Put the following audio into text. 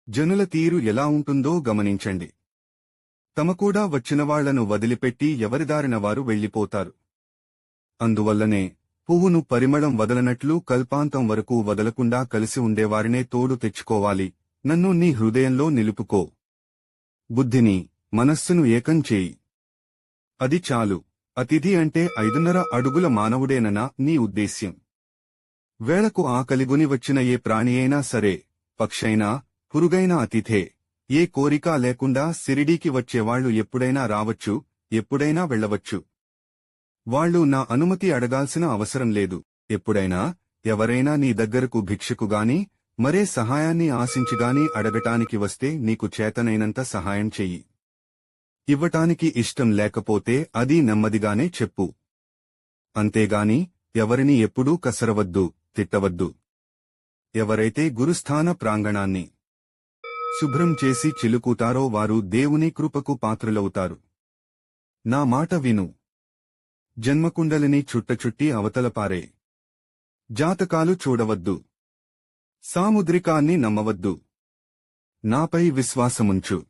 జనుల తీరు ఎలా ఉంటుందో గమనించండి. తమకూడా వచ్చినవాళ్లను వదిలిపెట్టి ఎవరిదారిన వారు వెళ్ళిపోతారు. అందువల్లనే పువ్వును పరిమళం వదలనట్లు కల్పాంతం వరకు వదలకుండా కలిసి ఉండేవారినే తోడు తెచ్చుకోవాలి. నన్ను నీ హృదయంలో నిలుపుకో. బుద్ధిని, మనస్సును ఏకం చేయి. అది చాలు. అతిథి అంటే 5.5 అడుగుల మానవుడేననా నీ ఉద్దేశ్యం? వేళకు ఆకలిగొని వచ్చిన ఏ ప్రాణి అయినా సరే, పక్షైనా, పురుగైనా అతిథే. ఏ కోరికా లేకుండా సిరిడీకి వచ్చేవాళ్లు ఎప్పుడైనా రావచ్చు, ఎప్పుడైనా వెళ్లవచ్చు. వాళ్లు నా అనుమతి అడగాల్సిన అవసరం లేదు. ఎప్పుడైనా ఎవరైనా నీ దగ్గరకు భిక్షకుగాని, మరే సహాయాన్ని ఆశించిగాని అడగటానికి వస్తే నీకు చేతనైనంత సహాయం చెయ్యి. ఇవ్వటానికి ఇష్టం లేకపోతే అది నెమ్మదిగానే చెప్పు. అంతేగాని ఎవరిని ఎప్పుడూ కసరవద్దు, తిట్టవద్దు. ఎవరైతే గురుస్థాన ప్రాంగణాన్ని శుభ్రం చేసి చిలుకుతారో వారు దేవుని కృపకు పాత్రులవుతారు. నా మాట విను. జన్మకుండలిని చుట్టచుట్టి అవతలపారే. జాతకాలు చూడవద్దు. సాముద్రికాన్ని నమ్మవద్దు. నాపై విశ్వాసముంచు.